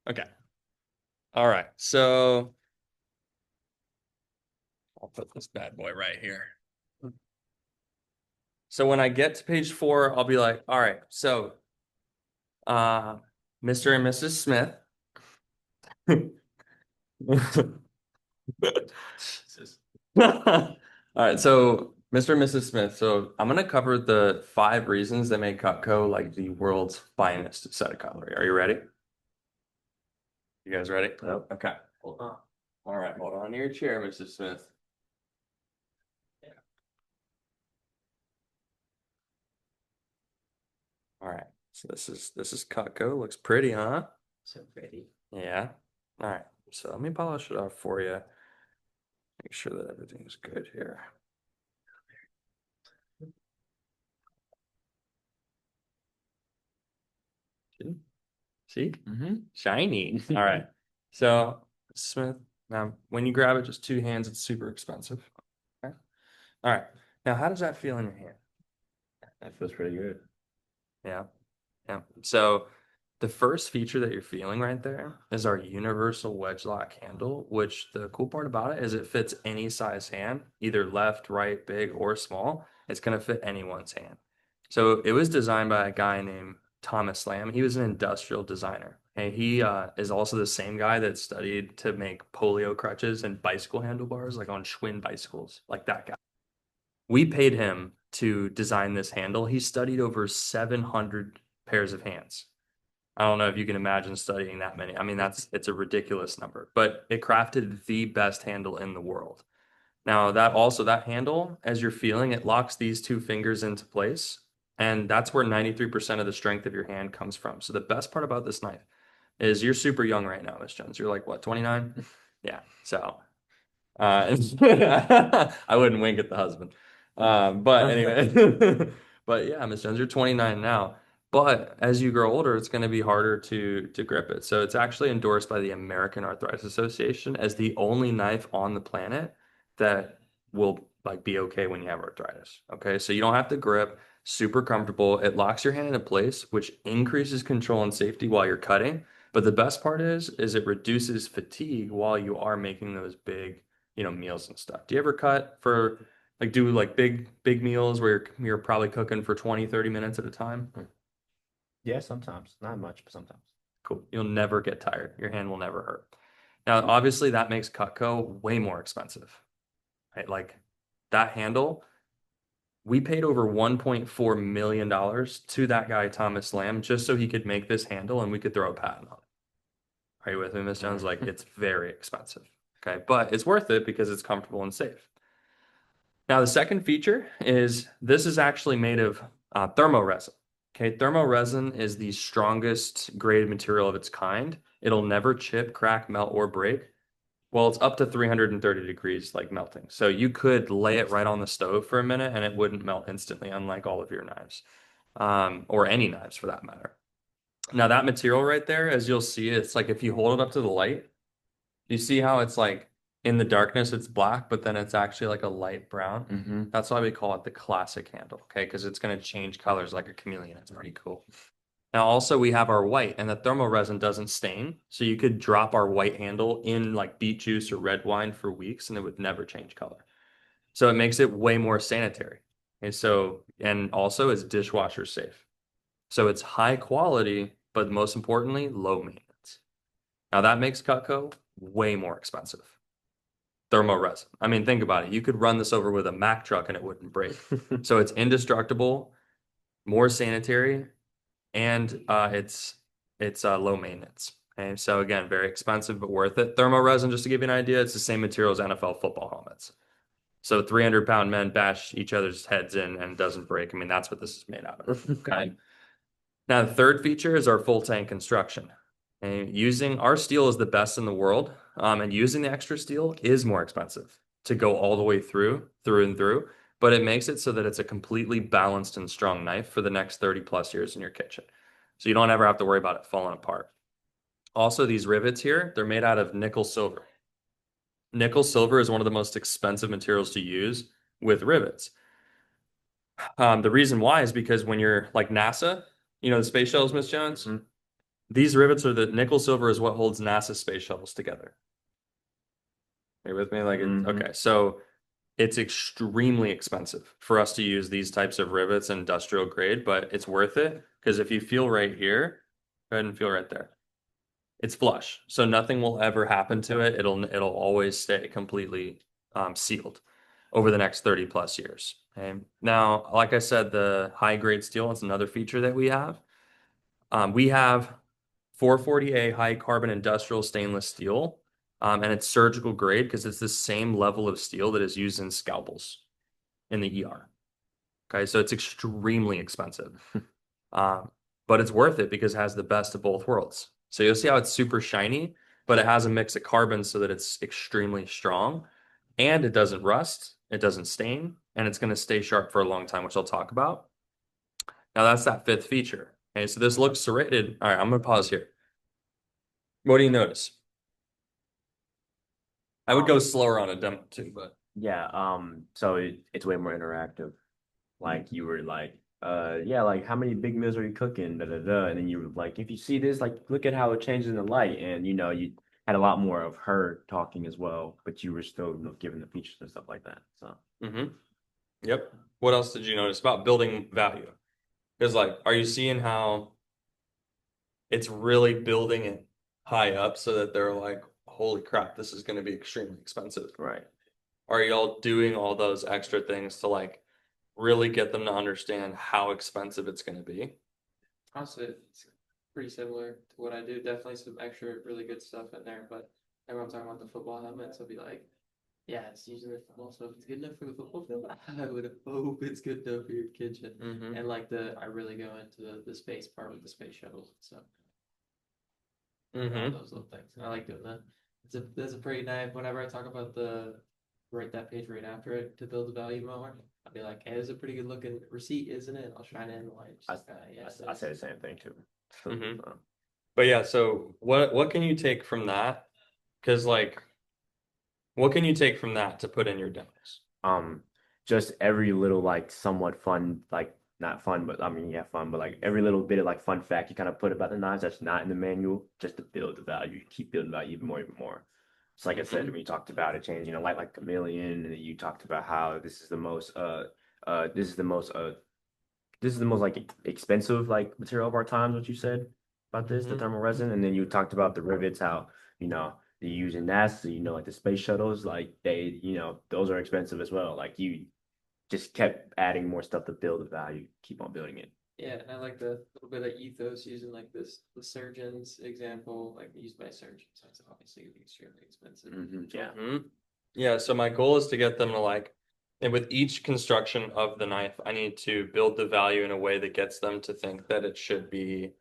Okay. All right. So I'll put this bad boy right here. So when I get to page 4, I'll be like, all right, so uh Mr. and Mrs. Smith. All right, so Mr. and Mrs. Smith. So I'm gonna cover the 5 reasons that make Cutco like the world's finest set of cutlery. Are you ready? You guys ready? Yep. Okay. Hold on. All right, hold on to your chair, Mrs. Smith. All right. So this is Cutco. Looks pretty, huh? So pretty. Yeah. All right. So let me polish it off for you. Make sure that everything's good here. See? See? Shiny. All right. So, Smith, now when you grab it, just 2 hands, it's super expensive. Okay. All right. Now, how does that feel in your hand? That feels pretty good. Yeah. Yeah. So, the first feature that you're feeling right there is our universal wedge lock handle, which the cool part about it is it fits any size hand, either left, right, big, or small. It's going to fit anyone's hand. So it was designed by a guy named Thomas Lamb. He was an industrial designer. And he is also the same guy that studied to make polio crutches and bicycle handlebars, like on Schwinn bicycles, like that guy. We paid him to design this handle. He studied over 700 pairs of hands. I don't know if you can imagine studying that many. I mean, it's a ridiculous number, but it crafted the best handle in the world. Now, that handle, as you're feeling, it locks these 2 fingers into place, and that's where 93% of the strength of your hand comes from. So the best part about this knife is you're super young right now, Miss Jones. You're like what, 29? Yeah. So I wouldn't wink at the husband. But anyway, but yeah, Miss Jones, you're 29 now. But as you grow older, it's going to be harder to grip it. So it's actually endorsed by the American Arthritis Association as the only knife on the planet that will like be okay when you have arthritis. Okay, so you don't have to grip, super comfortable. It locks your hand into place, which increases control and safety while you're cutting. But the best part is it reduces fatigue while you are making those big meals and stuff. Do you ever cut for like do like big meals where you're probably cooking for 20, 30 minutes at a time? Yeah, sometimes. Not much, but sometimes. Cool. You'll never get tired. Your hand will never hurt. Now, obviously that makes Cutco way more expensive, right? Like that handle, we paid over $1.4 million to that guy, Thomas Lamb, just so he could make this handle and we could throw a patent on it. Are you with me, Miss Jones? Like it's very expensive. Okay. But it's worth it because it's comfortable and safe. Now, the second feature is this is actually made of thermoresin. Okay, thermoresin is the strongest grade material of its kind. It'll never chip, crack, melt, or break. Well, it's up to 330 degrees, like melting. So you could lay it right on the stove for a minute and it wouldn't melt instantly, unlike all of your knives, or any knives for that matter. Now, that material right there, as you'll see, it's like if you hold it up to the light, you see how it's like in the darkness it's black, but then it's actually like a light brown? That's why we call it the classic handle, okay? Because it's going to change colors like a chameleon. It's pretty cool. Now, also, we have our white, and the thermoresin doesn't stain. So you could drop our white handle in like beet juice or red wine for weeks, and it would never change color. So it makes it way more sanitary. And also it's dishwasher safe. So it's high quality, but most importantly, low maintenance. Now that makes Cutco way more expensive. Thermoresin. I mean, think about it. You could run this over with a Mack truck and it wouldn't break. So it's indestructible, more sanitary, and it's low maintenance. And so again, very expensive but worth it. Thermoresin, just to give you an idea, it's the same material as NFL football helmets. So 300-pound men bash each other's heads in and it doesn't break. I mean, that's what this is made out of. Okay. Now, the third feature is our full tank construction. And using our steel is the best in the world, and using the extra steel is more expensive to go all the way through and through, but it makes it so that it's a completely balanced and strong knife for the next 30 plus years in your kitchen. So you don't ever have to worry about it falling apart. Also, these rivets here, they're made out of nickel silver. Nickel silver is one of the most expensive materials to use with rivets. The reason why is because when you're like NASA, the space shuttles, Miss Jones, These rivets are the nickel silver is what holds NASA space shuttles together. Are you with me? Okay, so it's extremely expensive for us to use these types of rivets industrial grade, but it's worth it because if you feel right here, go ahead and feel right there. It's flush, so nothing will ever happen to it. It'll always stay completely sealed over the next 30 plus years. Okay. Now, like I said, the high grade steel is another feature that we have. We have 440A high carbon industrial stainless steel, and it's surgical grade because it's the same level of steel that is used in scalpels in the ER. Okay, so it's extremely expensive, um, but it's worth it because it has the best of both worlds. So you'll see how it's super shiny, but it has a mix of carbons so that it's extremely strong, and it doesn't rust, it doesn't stain, and it's going to stay sharp for a long time, which I'll talk about. Now that's that fifth feature. Okay, so this looks serrated. All right, I'm going to pause here. What do you notice? I would go slower on a demo too, but Yeah, so it's way more interactive. Like you were like, yeah, like how many big meals are you cooking? Da da da. And then you were like, if you see this, like look at how it changes in the light. And you had a lot more of her talking as well, but you were still giving the features and stuff like that. So hmm Yep. What else did you notice about building value? Because like, are you seeing how it's really building it high up so that they're like, holy crap, this is going to be extremely expensive. right. Are y'all doing all those extra things to like really get them to understand how expensive it's going to be? Honestly, it's pretty similar to what I do. Definitely some extra really good stuff in there, but everyone's talking about the football helmets. I'll be like, yeah, it's using the football stuff. It's good enough for the football field. I would hope it's good enough for your kitchen. And like I really go into the space part with the space shuttles and stuff. All those little things. I like doing that. That's a pretty nice. Whenever I talk about write that page right after it to build the value more, I'll be like, hey, it's a pretty good looking receipt, isn't it? I'll shine it in the light. Yes, I say the same thing too. Mhm. But yeah, so what can you take from that? Because like, what can you take from that to put in your demos? Um, just every little like somewhat fun, like not fun, but I mean yeah, fun, but like every little bit of like fun fact you kind of put about the knives that's not in the manual, just to build the value, keep building value even more. So like I said, when you talked about it changing, light like chameleon, and then you talked about how this is the most this is the most like expensive like material of our times, what you said about this, the thermal resin, and then you talked about the rivets, how you know they're using NASA, like the space shuttles, like they, those are expensive as well. Like you just kept adding more stuff to build the value, keep on building it. Yeah, and I like the little bit of ethos using like the surgeon's example, like used by surgeons. That's obviously gonna be extremely expensive. Yeah. Yeah, so my goal is to get them to like, and with each construction of the knife, I need to build the value in a way that gets them to think that it should be,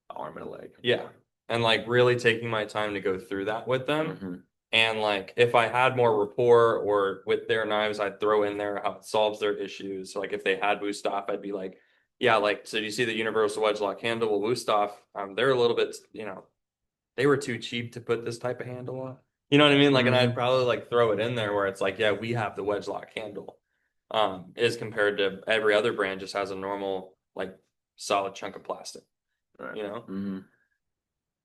Arm and a leg. yeah. And like really taking my time to go through that with them. Mhm. And like if I had more rapport or with their knives, I'd throw in there how it solves their issues. So like if they had Wusthof, I'd be like, yeah, like so do you see the universal wedge lock handle? Well, Wusthof, they're a little bit, they were too cheap to put this type of handle on. You know what I mean? Like, and I'd probably like throw it in there where it's like, yeah, we have the wedge lock handle. As compared to every other brand just has a normal, like solid chunk of plastic, Right. you know? Mm-hmm.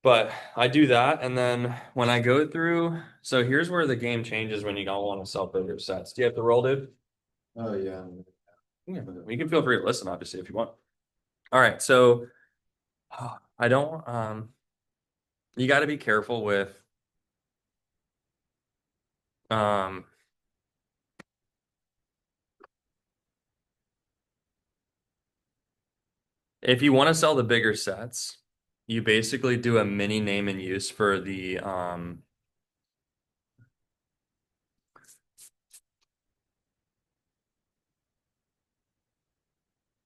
But I do that, and then when I go through, so here's where the game changes when you don't want to self-build your sets. Do you have to roll, dude? Oh yeah. Yeah, you can feel free to listen, obviously, if you want. All right, so I don't, you got to be careful with, um, if you want to sell the bigger sets, you basically do a mini name and use for the,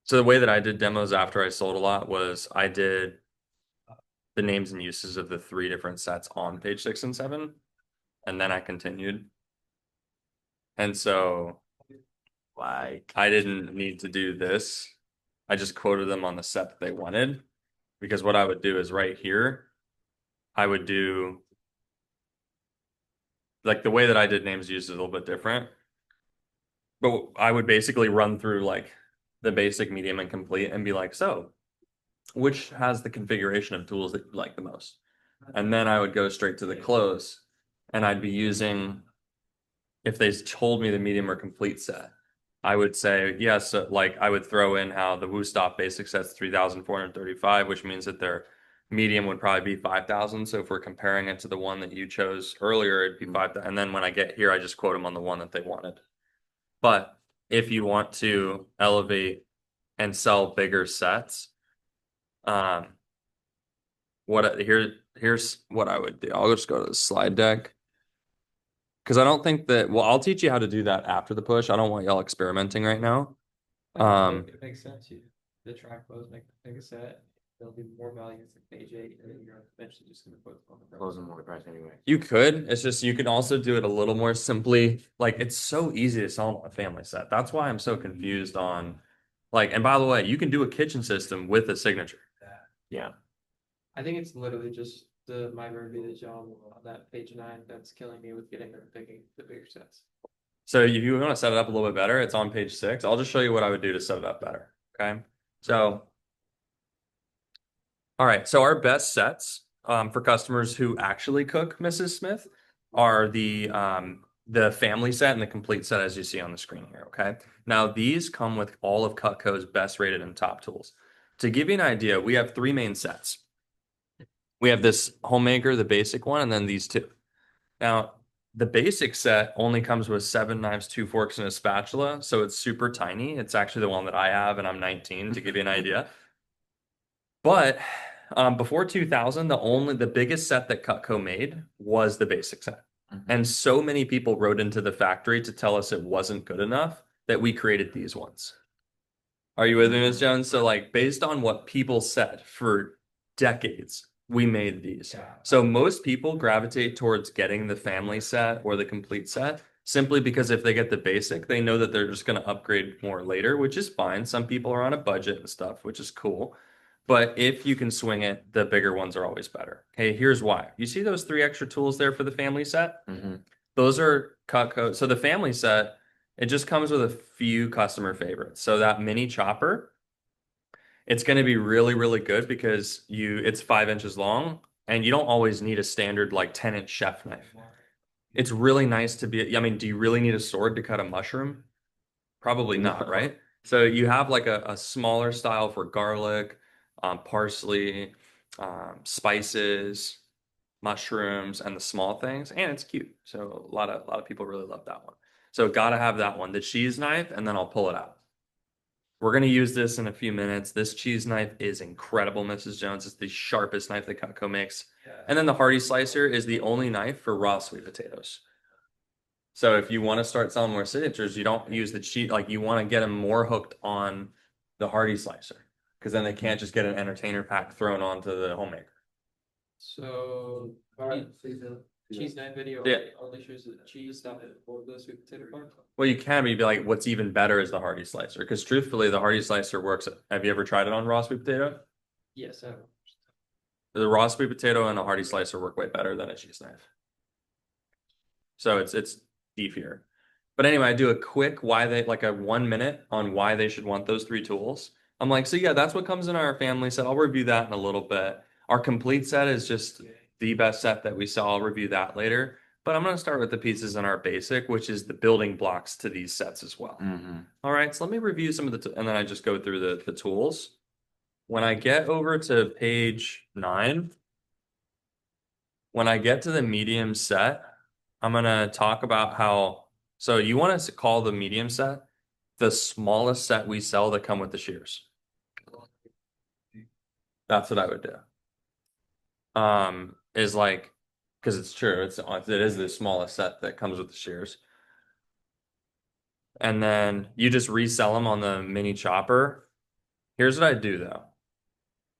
so the way that I did demos after I sold a lot was I did the names and uses of the three different sets on page 6 and 7, and then I continued. And so Like, I didn't need to do this. I just quoted them on the set that they wanted because what I would do is right here, I would do like the way that I did names and uses is a little bit different. But I would basically run through like the basic, medium, and complete and be like, so which has the configuration of tools that you like the most. And then I would go straight to the close and I'd be using, if they told me the medium or complete set, I would say, yes, like I would throw in how the Woostop basic set's 3,435, which means that their medium would probably be 5,000. So if we're comparing it to the one that you chose earlier, it'd be 5,000. And then when I get here, I just quote them on the one that they wanted. But if you want to elevate and sell bigger sets, um, here's what I would do. I'll just go to the slide deck. Because I don't think that, well, I'll teach you how to do that after the push. I don't want y'all experimenting right now. It makes sense. The track flows make the big set. There'll be more value to page 8, and then you're eventually just going to put on the price. Close them on the price anyway. You could. It's just you can also do it a little more simply. Like it's so easy to sell a family set. That's why I'm so confused on like, and by the way, you can do a kitchen system with a signature. Yeah. I think it's literally just the my verbiage on that page 9 that's killing me with getting or picking the bigger sets. So if you want to set it up a little bit better, it's on page 6. I'll just show you what I would do to set it up better. Okay. So, all right. So our best sets for customers who actually cook Mrs. Smith are the family set and the complete set as you see on the screen here. Okay. Now these come with all of Cutco's best rated and top tools. To give you an idea, we have 3 main sets. We have this homemaker, the basic one, and then these 2. Now, the basic set only comes with 7 knives, 2 forks, and a spatula, so it's super tiny. It's actually the one that I have, and I'm 19, to give you an idea. But before 2000, the biggest set that Cutco made was the basic set. And so many people wrote into the factory to tell us it wasn't good enough that we created these ones. Are you with me, Ms. Jones? So, like, based on what people said for decades, we made these. So most people gravitate towards getting the family set or the complete set simply because if they get the basic, they know that they're just going to upgrade more later, which is fine. Some people are on a budget and stuff, which is cool. But if you can swing it, the bigger ones are always better. Okay, here's why. You see those 3 extra tools there for the family set? Those are Cutco. So the family set, it just comes with a few customer favorites. So that mini chopper, it's going to be really, really good because it's 5 inches long and you don't always need a standard like 10-inch chef knife. It's really nice to be, I mean, do you really need a sword to cut a mushroom? Probably not, right? So you have like a smaller style for garlic, parsley, spices, mushrooms, and the small things, and it's cute. So a lot of people really love that one. So gotta have that one, the cheese knife, and then I'll pull it out. We're going to use this in a few minutes. This cheese knife is incredible, Mrs. Jones. It's the sharpest knife that Cutco makes. And then the Hardy Slicer is the only knife for raw sweet potatoes. So if you want to start selling more signatures, you don't use the cheese, like you want to get them more hooked on the Hardy Slicer because then they can't just get an entertainer pack thrown onto the homemaker. So, cheese knife video only shows the cheese, not the sweet potato part. Well, you can, but you'd be like, what's even better is the Hardy Slicer. Because truthfully, the Hardy Slicer works. Have you ever tried it on raw sweet potato? Yes, I have. The raw sweet potato and a Hardy Slicer work way better than a cheese knife. So it's beefier. But anyway, I do a quick like a 1 minute on why they should want those 3 tools. I'm like, so yeah, that's what comes in our family set. I'll review that in a little bit. Our complete set is just the best set that we sell. I'll review that later. But I'm going to start with the pieces in our basic, which is the building blocks to these sets as well. All right, so let me review some of and then I just go through the tools. When I get over to page 9, when I get to the medium set, I'm going to talk about how, so you want to call the medium set the smallest set we sell that come with the shears. That's what I would do. Is like, because it's true, it is the smallest set that comes with the shears. And then you just resell them on the mini chopper. Here's what I do though.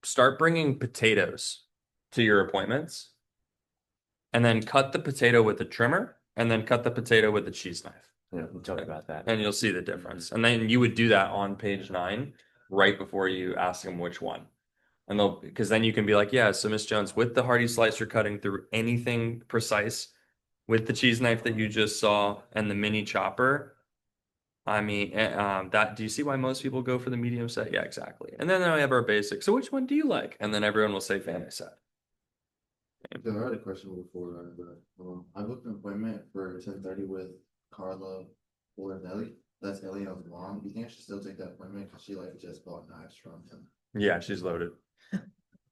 Start bringing potatoes to your appointments and then cut the potato with the trimmer and then cut the potato with the cheese knife. Yeah, we'll talk about that. And you'll see the difference. And then you would do that on page 9 right before you ask them which one. And because then you can be like, yeah, so Miss Jones, with the Hardy Slicer cutting through anything precise, with the cheese knife that you just saw and the mini chopper, I mean, do you see why most people go for the medium set? Yeah, exactly. And then we have our basic. So which one do you like? And then everyone will say family set. So I had a question before, but I booked an appointment for 10:30 with Carla or Nelly. That's Eliana's mom. Do you think I should still take that appointment because she like just bought knives from him? Yeah, she's loaded.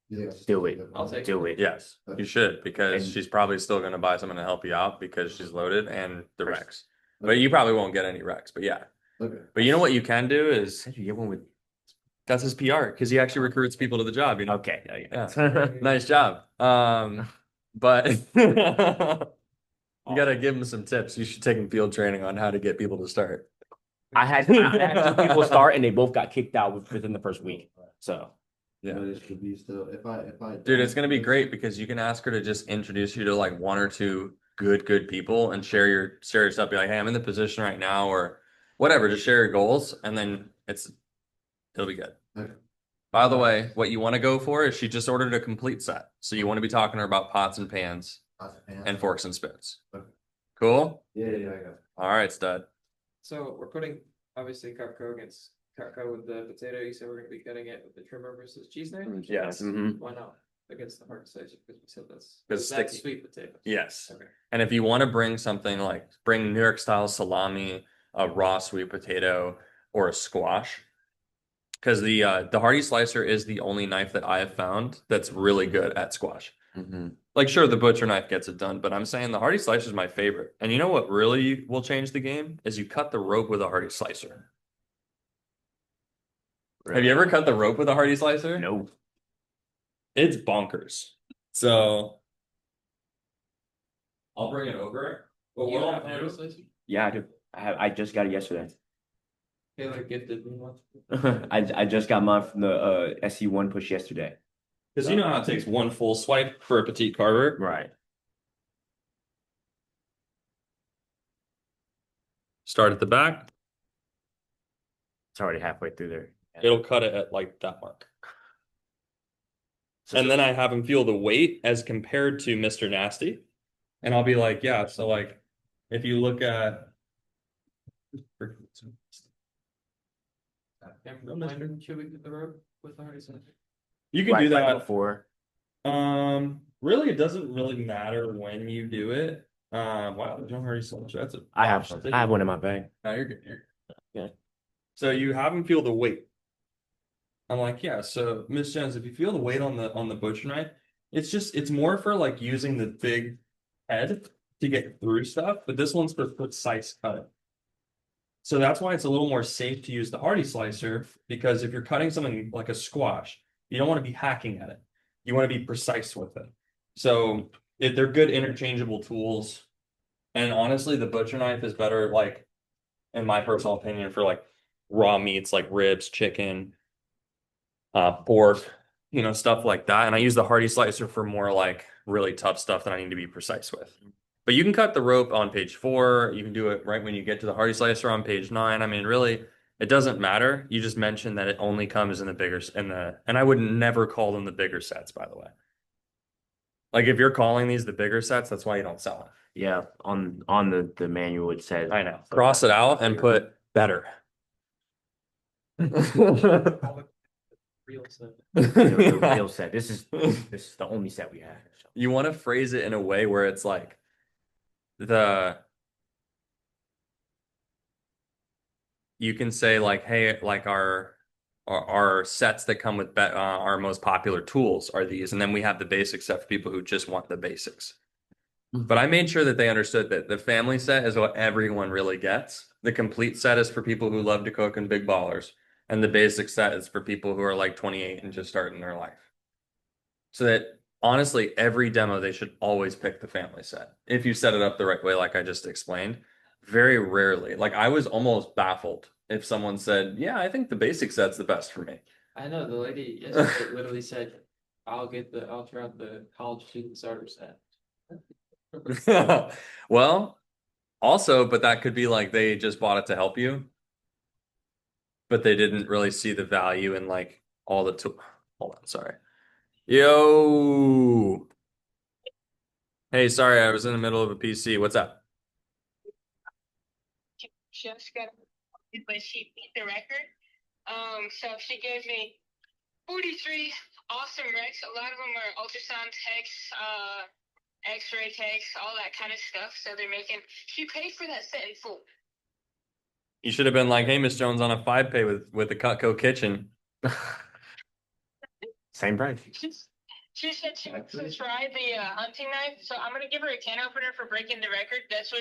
You think I should Do still it. take that I'll appointment? take Do it. Yes, you should because And- she's probably still going to buy someone to help you out because she's loaded and the Rex. But Okay. you probably won't get any Rex. But yeah. Okay. But you know what you can do is Said you get one with. that's his PR because he actually recruits people to the job. You know. Okay. Oh, yeah. Yeah. Nice job. But you gotta give him some tips. You should take him field training on how to get people to start. I had two people start and they both got kicked out within the first week. So Yeah. But it should be still if I Dude, it's gonna be great because you can ask her to just introduce you to like one or two good people and share your stuff. Be like, hey, I'm in the position right now, or whatever. Just share your goals, and then it'll be good. Okay. By the way, what you want to go for is she just ordered a complete set, so you want to be talking to her about pots and pans and forks and spoons. Okay. Cool. Yeah, I got it. All right, stud. So we're putting obviously Cutco against Cutco with the potato. You said we're gonna be cutting it with the trimmer versus cheese knife. Yes. Why not against the hard slicer? Because we said It's that's sticky. sweet potatoes. Yes. Okay. And if you want to bring something like bring New York style salami, a raw sweet potato, or a squash, because the Hardy slicer is the only knife that I have found that's really good at squash. Like, sure, the butcher knife gets it done, but I'm saying the Hardy slicer is my favorite. And you know what really will change the game is you cut the rope with a Hardy slicer. Have you ever cut the rope with a Hardy slicer? no. It's bonkers. So I'll bring it over. But You what have I'll a do, slicer? Yeah, I do. I just got it yesterday. Taylor gifted me one. I just got mine from the SC1 push yesterday. because you know how it takes one full swipe for a petite carver. Right. Start at the back. It's already halfway through there. It'll cut it at like that mark. And then I have him feel the weight as compared to Mr. Nasty. And I'll be like, yeah, so like if you look at And should we get the rope with the hard slicer? you can do Right that. before. Really it doesn't really matter when you do it. Wow, there's no hurry so much. That's a I have one in my bag. No, you're good. You're good. Yeah. So you have him feel the weight. I'm like, yeah. So Miss Jones, if you feel the weight on the butcher knife, it's more for like using the big head to get through stuff, but this one's for precise cutting. So that's why it's a little more safe to use the Hardy slicer because if you're cutting something like a squash, you don't want to be hacking at it. You want to be precise with it. So they're good interchangeable tools. And honestly, the butcher knife is better, like, in my personal opinion, for like raw meats like ribs, chicken, pork, stuff like that. And I use the Hardy slicer for more like really tough stuff that I need to be precise with. But you can cut the rope on page 4. You can do it right when you get to the Hardy slicer on page 9. I mean, really, it doesn't matter. You just mentioned that it only comes in the bigger and I would never call them the bigger sets, by the way. Like if you're calling these the bigger sets, that's why you don't sell them. Yeah, on the manual it says. I know. Cross it out and put better. Real set. The real set. This is the only set we have. So. You want to phrase it in a way where it's like you can say like, hey, like our sets that come with our most popular tools are these, and then we have the basic set for people who just want the basics. But I made sure that they understood that the family set is what everyone really gets. The complete set is for people who love to cook and big ballers, and the basic set is for people who are like 28 and just starting their life. So that honestly, every demo they should always pick the family set if you set it up the right way, like I just explained. Very rarely, like I was almost baffled if someone said, "Yeah, I think the basic set's the best for me." I know the lady yesterday literally said, I'll try out the college student starter set. Well, also, but that could be like they just bought it to help you, but they didn't really see the value in like all the tool. Hold on, sorry. Yo. Hey, sorry, I was in the middle of a PC. What's up? Just got but she beat the record. So she gave me 43 awesome recs. A lot of them are ultrasound techs, X-ray techs, all that kind of stuff. So she paid for that set in full. You should have been like, hey, Miss Jones, on a 5-pay with the Cutco kitchen. Same price. She said she wants to try the hunting knife, so I'm gonna give her a can opener for breaking the record. That's what